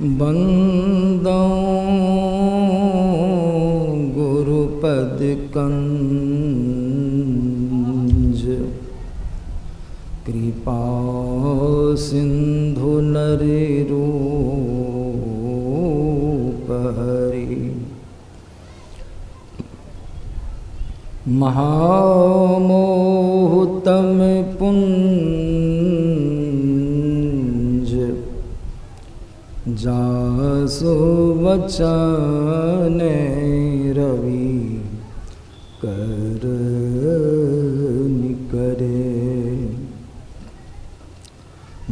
बंदो गुरुपद कंज कृपा सिंधु नरि रूप हरि महामोहतम पुंज जासु वचन रवि कर निकरे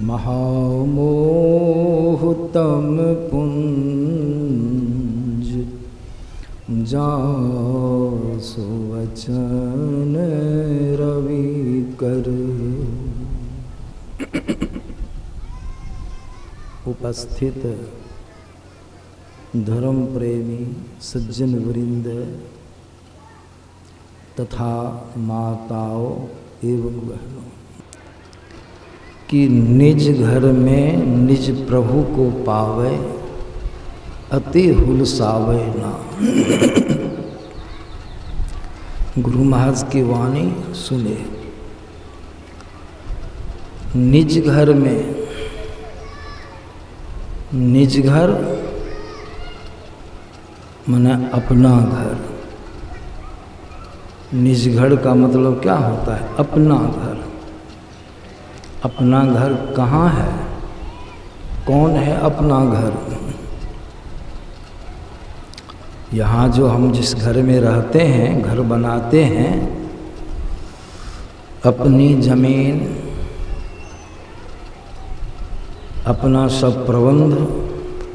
महामोहतम पुंज जासु वचन रवि कर। उपस्थित धर्म प्रेमी सज्जन वृंद तथा माताओं एवं बहनों कि निज घर में निज प्रभु को पावे अति हुलसावे ना। गुरु महाराज की वाणी सुने। निज घर में, निज घर माने अपना घर। निज घर का मतलब क्या होता है? अपना घर। अपना घर कहाँ है? कौन है अपना घर? यहाँ जो हम जिस घर में रहते हैं, घर बनाते हैं, अपनी जमीन, अपना सब प्रबंध,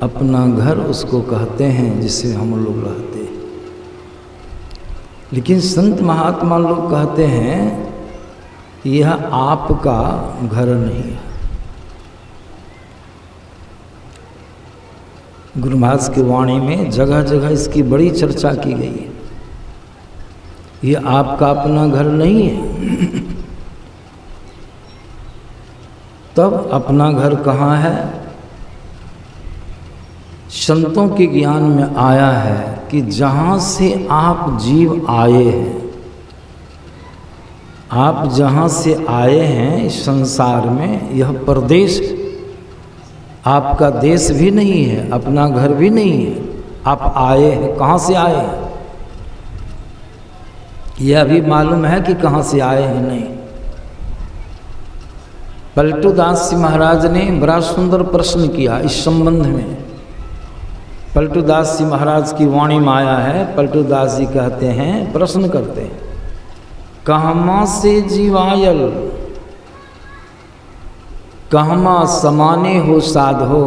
अपना घर उसको कहते हैं जिससे हम लोग रहते हैं। लेकिन संत महात्मा लोग कहते हैं यह आपका घर नहीं है। गुरु महाराज की वाणी में जगह जगह इसकी बड़ी चर्चा की गई है। यह आपका अपना घर नहीं है। तब अपना घर कहाँ है? संतों के ज्ञान में आया है कि जहाँ से आप जीव आए हैं, आप जहाँ से आए हैं इस संसार में, यह प्रदेश आपका देश भी नहीं है, अपना घर भी नहीं है। आप आए हैं, कहाँ से आए हैं यह भी मालूम है कि कहाँ से आए हैं नहीं। पलटूदास जी महाराज ने बड़ा सुंदर प्रश्न किया इस संबंध में। पलटूदास जी महाराज की वाणी में आया है। पलटूदास जी कहते हैं, प्रश्न करते हैं, कहमा से जीवायल, कहमा समाने हो साधो,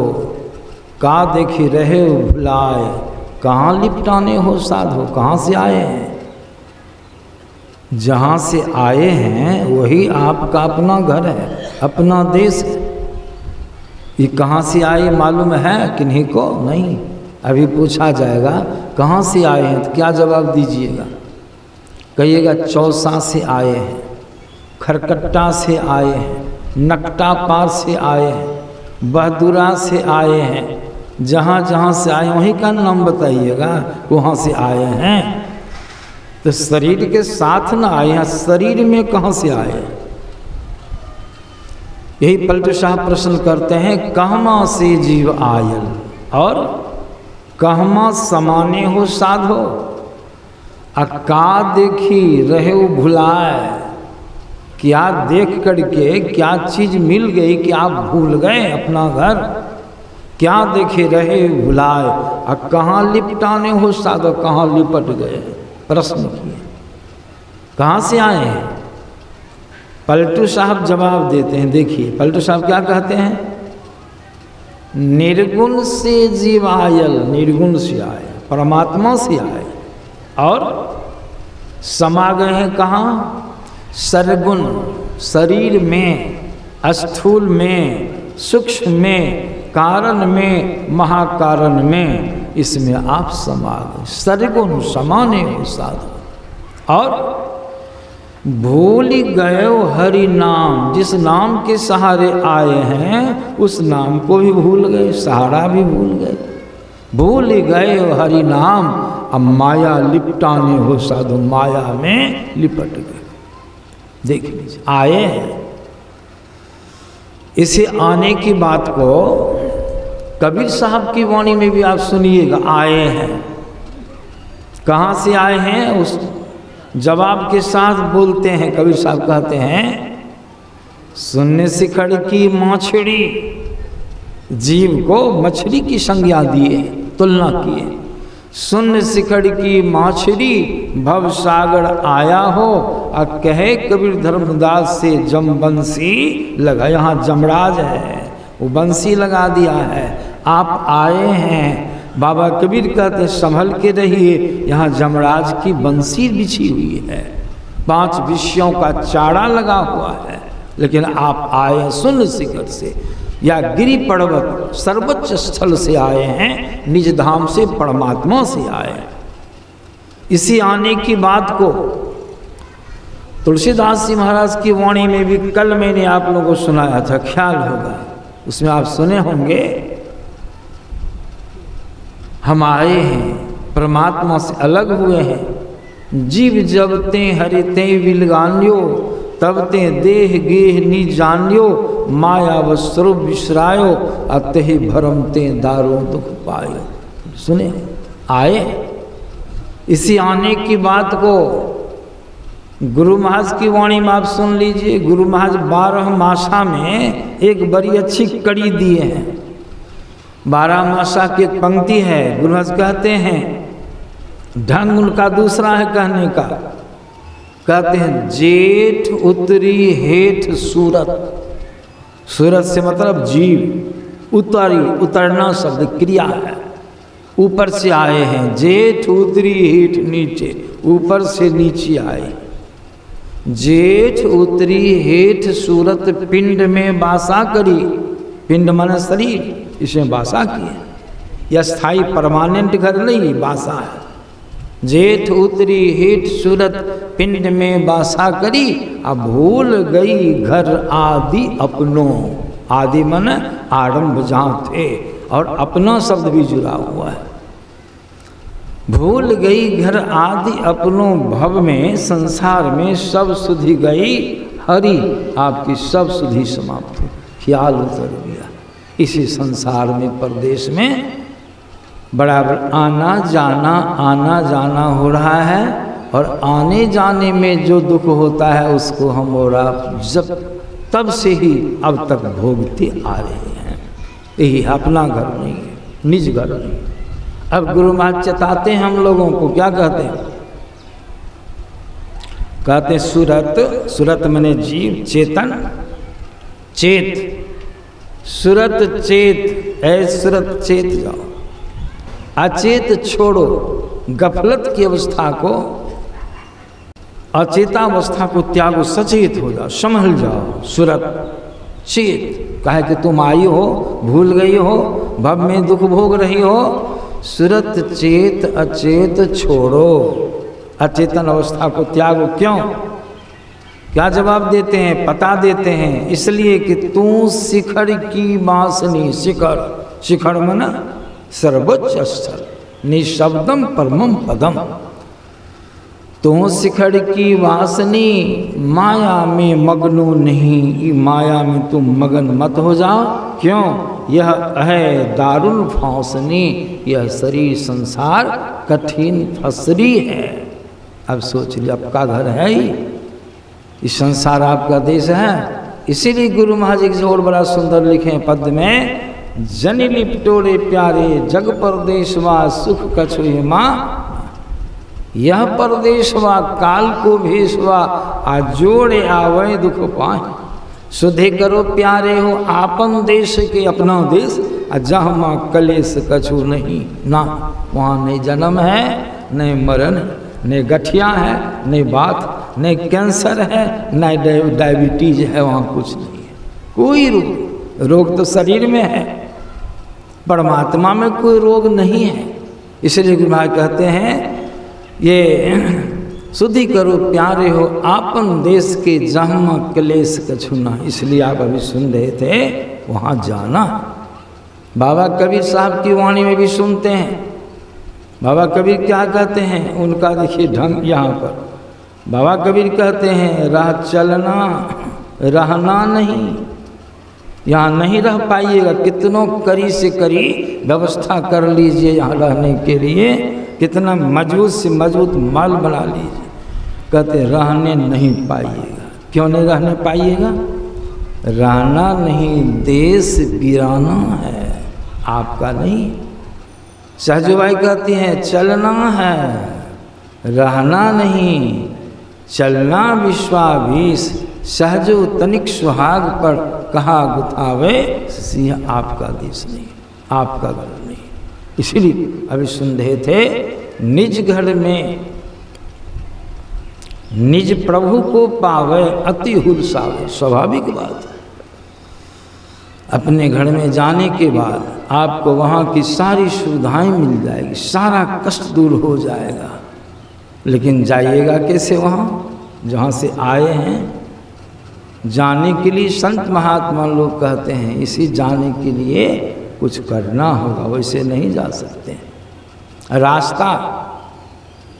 का देखी रहे भुलाए, कहाँ लिपटाने हो साधो। कहाँ से आए हैं? जहाँ से आए हैं वही आपका अपना घर है, अपना देश है। ये कहाँ से आए मालूम है किन्हीं को? नहीं। अभी पूछा जाएगा कहाँ से आए हैं तो क्या जवाब दीजिएगा? कहिएगा चौसा से आए हैं, खरकट्टा से आए हैं, नकटा पार से आए हैं, बहदुरा से आए हैं। जहाँ जहाँ से आए वहीं का नाम बताइएगा, वहाँ से आए हैं। तो शरीर के साथ न आए हैं, शरीर में कहाँ से आए हैं? यही पलटू साहब प्रश्न करते हैं, कहमा से जीव आयल और कहमा समाने हो साधो, का देखी रहे वो भुलाए। क्या देख करके क्या चीज़ मिल गई कि आप भूल गए अपना घर? क्या देखे रहे भुलाए, कहाँ लिपटाने हो साधो, कहाँ लिपट गए? प्रश्न किए। कहाँ से आए हैं? पलटू साहब जवाब देते हैं। देखिए पलटू साहब क्या कहते हैं, निर्गुण से जीव आयल, निर्गुण से आए, परमात्मा से आए और समा गए हैं कहाँ? सरगुण, शरीर में, स्थूल में, सूक्ष्म में, कारण में, महाकारण में, इसमें आप समा गए। सरगुण समाने हो साधो और भूल गए हरि नाम, जिस नाम के सहारे आए हैं उस नाम को भी भूल गए, सहारा भी भूल गए। भूल गए हरि नाम, अब माया लिपटाने हो साधु माया में लिपट गए। देख लीजिए आए हैं, इसे आने की बात को कबीर साहब की वाणी में भी आप सुनिएगा। आए हैं, कहाँ से आए हैं उस जवाब के साथ बोलते हैं। कबीर साहब कहते हैं शून्य शिखर की मछली, जीव को मछली की संज्ञा दिए, तुलना किए। शून्य शिखर की मछली भव सागर आया हो, और कहे कबीर धर्मदास से जम बंसी लगा। यहाँ जमराज है, वो बंसी लगा दिया है। आप आए हैं, बाबा कबीर कहते संभल के रहिए, यहाँ जमराज की बंसी बिछी हुई है, 5 विषयों का चारा लगा हुआ है। लेकिन आप आए शून्य शिखर से या गिरि पर्वत सर्वोच्च स्थल से आए हैं, निज धाम से परमात्मा से आए। इसी आने की बात को तुलसीदास जी महाराज की वाणी में भी कल मैंने आप लोगों को सुनाया था, ख्याल होगा, उसमें आप सुने होंगे। हम आए हैं, परमात्मा से अलग हुए हैं। जीव जब ते हरि ते विलगान्यो, तब ते देह गेह नी जान्यो, माया वस्त्रु विश्रायो, अतहि भरम ते दारो दुख पायो। सुने आए। इसी आने की बात को गुरु महाराज की वाणी में आप सुन लीजिए। गुरु महाराज 12 मासा में एक बड़ी अच्छी कड़ी दिए हैं। 12 मासा की एक पंक्ति है, गुरु महाराज कहते हैं, ढंग उनका दूसरा है कहने का। कहते हैं जेठ उतरी हेठ सूरत, सूरत से मतलब जीव, उतरी उतरना शब्द क्रिया है, ऊपर से आए हैं। जेठ उतरी हेठ नीचे, ऊपर से नीचे आए। जेठ उतरी हेठ सूरत पिंड में बासा करी, पिंड मन शरीर, इसमें बासा किए। यह स्थायी परमानेंट घर नहीं, बासा है। जेठ उतरी हेठ सूरत पिंड में बासा करी, अब भूल गई घर आदि अपनों। आदि मन आरंभ जहाँ थे, और अपना शब्द भी जुड़ा हुआ है। भूल गई घर आदि अपनों, भव में संसार में सब सुधि गई हरि, आपकी सब सुधि समाप्त हो, ख्याल उतर गया। इसी संसार में परदेश में बराबर आना जाना हो रहा है, और आने जाने में जो दुख होता है उसको हम और आप जब तब से ही अब तक भोगते आ रहे हैं। यही अपना घर नहीं है, निज घर नहीं। अब गुरु महाराज चेताते हैं हम लोगों को, क्या कहते हैं? कहते सूरत, सूरत मने जीव, चेतन, चेत, सूरत चेत, ऐ सूरत चेत जाओ, अचेत छोड़ो। गफलत की अवस्था को, अचेतावस्था को त्यागो, सचेत हो जाओ, संभल जाओ। सूरत चेत, कहे कि तुम आई हो, भूल गई हो, भव में दुख भोग रही हो। सूरत चेत अचेत छोड़ो, अचेतन अवस्था को त्यागो। क्यों? क्या जवाब देते हैं? पता देते हैं, इसलिए कि तू शिखर की वासनी, शिखर, शिखर मना सर्वोच्च स्थल, निशब्दम परमम पदम। तू शिखर की वासनी, माया में मग्नो नहीं, माया में तुम मगन मत हो जाओ। क्यों? यह है दारुल फांसनी, यह शरीर संसार कठिन फसरी है। अब सोच लिया, आपका घर है ही, इस संसार आपका देश है। इसीलिए गुरु महाराज एक और बड़ा सुंदर लिखे पद में, जन लिपटोरे प्यारे जग परदेशवा सुख कछु माँ, यह परदेशवा काल को भेषवा, आ जोड़े आवे दुख पाए। सुधे करो प्यारे हो आपन देश के, अपना देश, जहाँ माँ कलेश कछु नहीं ना। वहाँ नहीं जन्म है, नहीं मरण, नहीं गठिया है, नहीं बात, नहीं कैंसर है, नहीं डायबिटीज है, वहाँ कुछ नहीं है। कोई रोग, रोग तो शरीर में है, परमात्मा में कोई रोग नहीं है। इसलिए गुरु महाराज कहते हैं, ये सुधि करो प्यारे हो आपन देश के जहाँ क्लेश कछुना। इसलिए आप अभी सुन रहे थे, वहाँ जाना। बाबा कबीर साहब की वाणी में भी सुनते हैं। बाबा कबीर क्या कहते हैं, उनका देखिए ढंग यहाँ पर। बाबा कबीर कहते हैं राह चलना रहना नहीं, यहाँ नहीं रह पाइएगा। कितनों करी से करी व्यवस्था कर लीजिए यहाँ रहने के लिए, कितना मजबूत से मजबूत माल बना लीजिए, कहते रहने नहीं पाइएगा। क्यों नहीं रहने पाइएगा? रहना नहीं, देश वीराना है, आपका नहीं। सहजबाई कहती हैं चलना है रहना नहीं, चलना विश्वाभीष, सहजो तनिक सुहाग पर कहा गुथावे सिंह। आपका देश नहीं, आपका घर नहीं। इसीलिए अभी सुन रहे थे, निज घर में निज प्रभु को पावे अति हुलसावे। स्वाभाविक बात है, अपने घर में जाने के बाद आपको वहाँ की सारी सुविधाएं मिल जाएगी, सारा कष्ट दूर हो जाएगा। लेकिन जाइएगा कैसे वहाँ जहाँ से आए हैं? जाने के लिए संत महात्मा लोग कहते हैं इसी जाने के लिए कुछ करना होगा, वैसे नहीं जा सकते। रास्ता,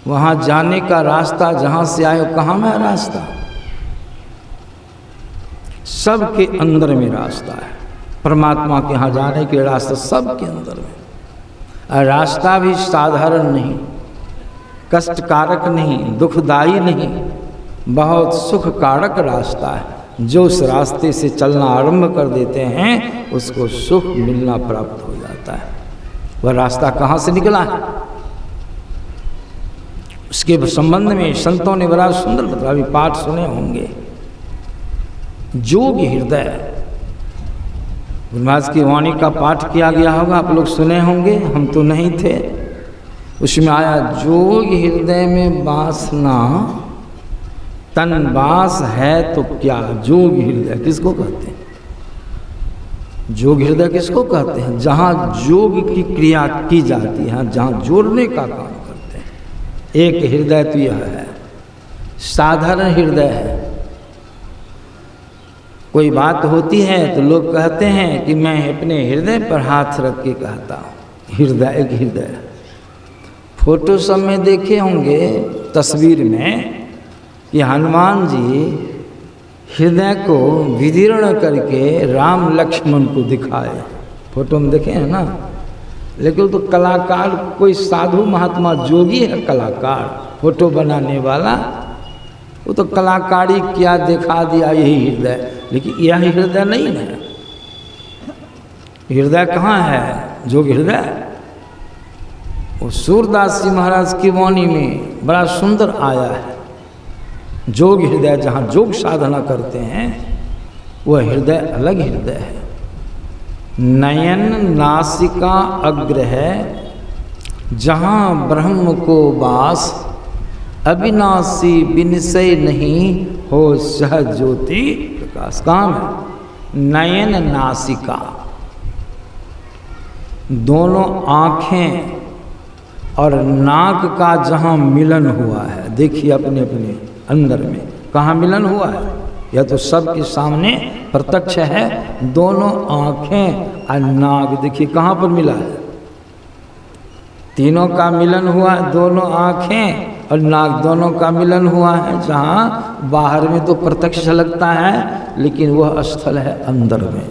वहाँ जाने का रास्ता जहाँ से आए कहाँ में रास्ता? सबके अंदर में रास्ता है। परमात्मा के यहाँ जाने के रास्ता सबके अंदर में। और रास्ता भी साधारण नहीं, कष्टकारक नहीं, दुखदायी नहीं, बहुत सुखकारक रास्ता है। जो उस रास्ते से चलना आरंभ कर देते हैं उसको सुख मिलना प्राप्त हो जाता है। वह रास्ता कहाँ से निकला है उसके संबंध में संतों ने बड़ा सुंदर बताया। अभी पाठ सुने होंगे, जोग हृदय, गुरुमहाराज की वाणी का पाठ किया गया होगा, आप लोग सुने होंगे, हम तो नहीं थे। उसमें आया जोग हृदय में वासना तन वास है तो क्या। जोग हृदय किसको कहते हैं? जोग हृदय किसको कहते हैं? जहाँ जोग की क्रिया की जाती है, जहाँ जोड़ने का काम करते हैं। एक हृदय तो यह है, साधारण हृदय है। कोई बात होती है तो लोग कहते हैं कि मैं अपने हृदय पर हाथ रख के कहता हूँ। हृदय एक हृदय। फोटो सब में देखे होंगे, तस्वीर में, कि हनुमान जी हृदय को विदीर्ण करके राम लक्ष्मण को दिखाए। फोटो में देखे हैं ना। लेकिन तो कलाकार कोई साधु महात्मा जोगी है, कलाकार फोटो बनाने वाला, वो तो कलाकारी क्या दिखा दिया यही हृदय। लेकिन यह हृदय नहीं है। हृदय कहाँ है? जोग हृदय। वो सूरदास जी महाराज की वाणी में बड़ा सुंदर आया है। जोग हृदय, जहाँ जोग साधना करते हैं वह हृदय अलग हृदय है। नयन नासिका अग्र है, जहाँ ब्रह्म को वास, अविनाशी विनिशय नहीं हो सहज ज्योति प्रकाश। काम है नयन नासिका, दोनों आँखें और नाक का जहाँ मिलन हुआ है, देखिए अपने अपने अंदर में कहाँ मिलन हुआ है। यह तो सबके सामने प्रत्यक्ष है। दोनों आँखें और नाक देखिए कहाँ पर मिला है। तीनों का मिलन हुआ है, दोनों आँखें और नाक दोनों का मिलन हुआ है। जहाँ बाहर में तो प्रत्यक्ष लगता है, लेकिन वह स्थल है अंदर में।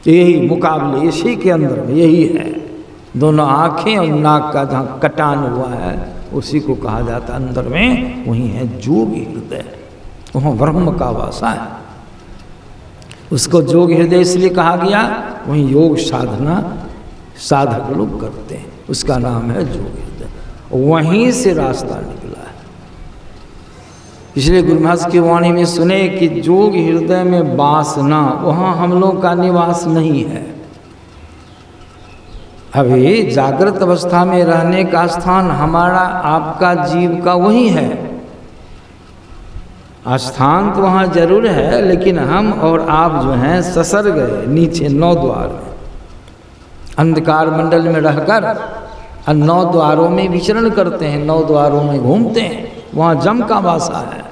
यही मुकाबले इसी के अंदर में यही है। दोनों आँखें और नाक का जहाँ कटान हुआ है उसी को कहा जाता है अंदर में, वही है जोग हृदय। वहाँ ब्रह्म का वासा है, उसको जोग हृदय इसलिए कहा गया। वहीं योग साधना साधक लोग करते हैं, उसका नाम है जोग हृदय। वहीं से रास्ता निकला है। इसलिए गुरु महाराज की वाणी में सुने कि जोग हृदय में वासना, वहाँ हम लोग का निवास नहीं है। अभी जागृत अवस्था में रहने का स्थान हमारा आपका जीव का वही है। स्थान तो वहाँ जरूर है, लेकिन हम और आप जो हैं ससर गए नीचे 9 द्वार में, अंधकार मंडल में रहकर 9 द्वारों में विचरण करते हैं, 9 द्वारों में घूमते हैं। वहाँ जम का वासा है,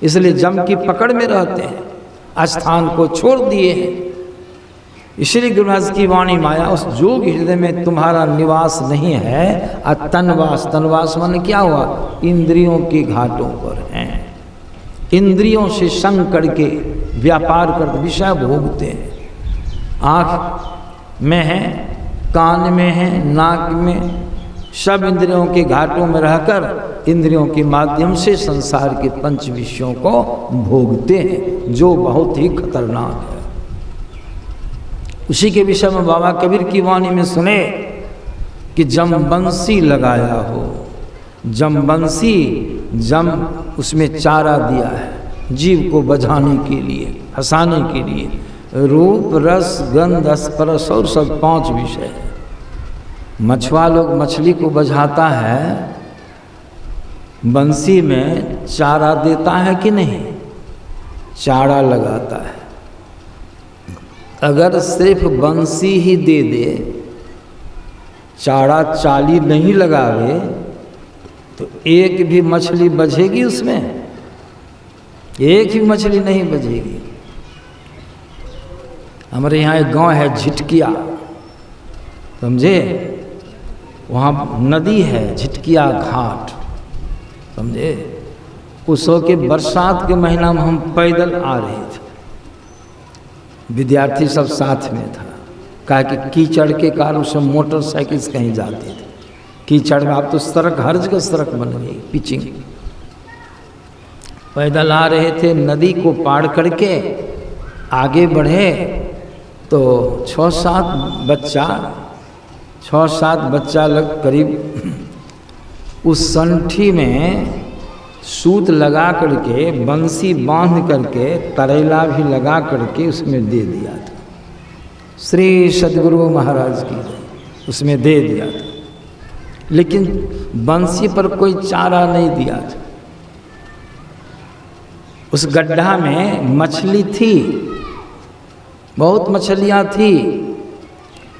इसलिए जम की पकड़ में रहते हैं, स्थान को छोड़ दिए हैं। इसलिए गुरुराज की वाणी माया उस जोग हृदय में तुम्हारा निवास नहीं है। तनवास, तनवास माने क्या हुआ? इंद्रियों के घाटों पर हैं, इंद्रियों से संग करके व्यापार करते विषय भोगते हैं। आँख में है, कान में है, नाक में, सब इंद्रियों के घाटों में रहकर इंद्रियों के माध्यम से संसार के पंच विषयों को भोगते हैं, जो बहुत ही खतरनाक है। उसी के विषय में बाबा कबीर की वाणी में सुने कि जम बंसी लगाया हो, जम बंसी, जम उसमें चारा दिया है जीव को बझाने के लिए, हंसाने के लिए। रूप, रस, गंध, स्पर्श और सब 5 विषय है। मछुआ लोग मछली को बझाता है, बंसी में चारा देता है कि नहीं? चारा लगाता है। अगर सिर्फ बंसी ही दे दे, चारा चाली नहीं लगावे, तो एक भी मछली बझेगी उसमें? एक भी मछली नहीं बझेगी। हमारे यहाँ एक गांव है झिटकिया, समझे? वहाँ नदी है झिटकिया घाट, समझे? उस के बरसात के महीना में हम पैदल आ रहे थे, विद्यार्थी सब साथ में था। कहा कि कीचड़ के कारण सब मोटरसाइकिल से कहीं जाते थे। कीचड़ में अब तो सड़क, हर जगह सड़क बन गई, पिचिंग। पैदल आ रहे थे, नदी को पार करके आगे बढ़े तो 6-7 बच्चा लग करीब उस संठी में सूत लगा करके, बंसी बांध करके, तरेला भी लगा करके उसमें दे दिया था। श्री सद्गुरु महाराज की उसमें दे दिया था, लेकिन बंसी पर कोई चारा नहीं दिया था। उस गड्ढा में मछली थी, बहुत मछलियाँ थी,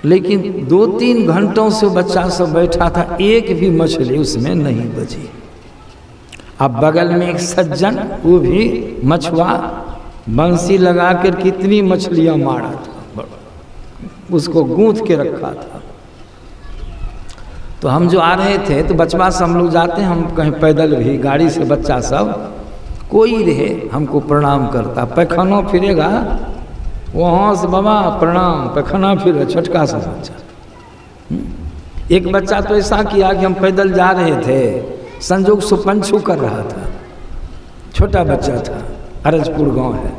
लेकिन 2-3 घंटों से बच्चा सब बैठा था, एक भी मछली उसमें नहीं बची। अब बगल में एक सज्जन, वो भी मछुआ, बंसी लगा कर कितनी मछलियां मारा था, उसको गूंथ के रखा था। तो हम जो आ रहे थे तो बचवा से हम लोग जाते हैं, हम कहीं पैदल भी, गाड़ी से बच्चा सब कोई रहे हमको प्रणाम करता। पैखाना फिरेगा वहाँ से बाबा प्रणाम, पैखाना फिर छोटका सा बच्चा। एक बच्चा तो ऐसा किया कि हम पैदल जा रहे थे, संजोग से पंछू कर रहा था, छोटा बच्चा था, अरजपुर गांव है।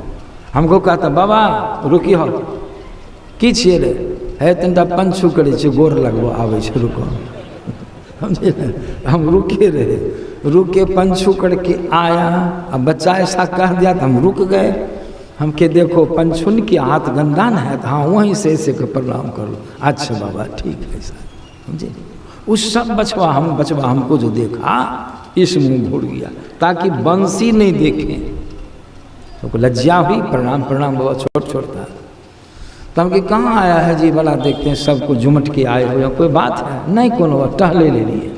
हमको कहा था बाबा रुकी हो, की छिए रे? है तनिटा पंछू करे छे, गोर लगवा आवे छे, रुको। हम रुके रहे, रुके, पंछू करके आया। अब बच्चा ऐसा कह दिया तो हम रुक गए। हम के देखो पंछुन के हाथ गंदा न है, तो हाँ वहीं से ऐसे प्रणाम कर लो। अच्छा बाबा ठीक है सर, समझे? उस सब बचवा हमको जो देखा इस मुंह घूर गया, ताकि बंसी नहीं देखे। तो लज्जा हुई, प्रणाम प्रणाम बाबा, छोट था। तो हम कि कहाँ आया है जी, बड़ा देखते हैं सबको जुमट के आए हुए, कोई बात है? नहीं कोनो बात, टहले ले लिए।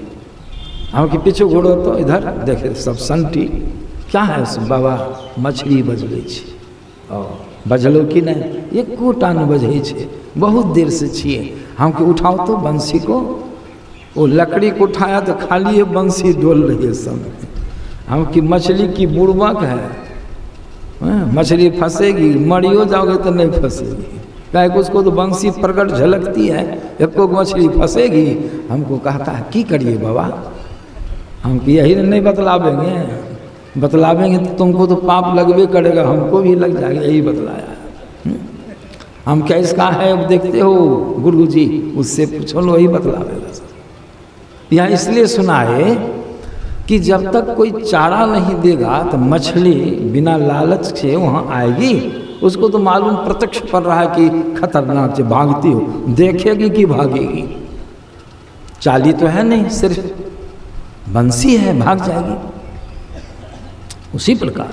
हम कि पीछे घोड़ो तो इधर देखे सब संटी, क्या है उसमें? बाबा मछली बजबै छै। बजलो कि नहीं? एक कोटा न बजे छे, बहुत देर से छिए। हम कि उठाओ तो बंसी को। वो लकड़ी को उठाया तो खाली ये बंसी डोल रही है सब। हम कि मछली की बुड़बक है, मछली फंसेगी, मरियो जाओगे तो नहीं फंसेगी, क्या उसको तो बंसी प्रकट झलकती है, एको मछली फंसेगी। हमको कहता है की करिए बाबा? हम कि यही नहीं बतलावेंगे तो तुमको तो पाप लगबे करेगा, हमको भी लग जाएगा, यही बतलाया। हम क्या इसका है अब देखते हो गुरु जी, उससे पूछो, वही बतलावेगा सर। यहाँ इसलिए सुनाए कि जब तक कोई चारा नहीं देगा तो मछली बिना लालच से वहाँ आएगी। उसको तो मालूम प्रत्यक्ष पड़ रहा है कि खतरनाक से भागती हो, देखेगी कि भागेगी। चाली तो है नहीं, सिर्फ बंसी है, भाग जाएगी। उसी प्रकार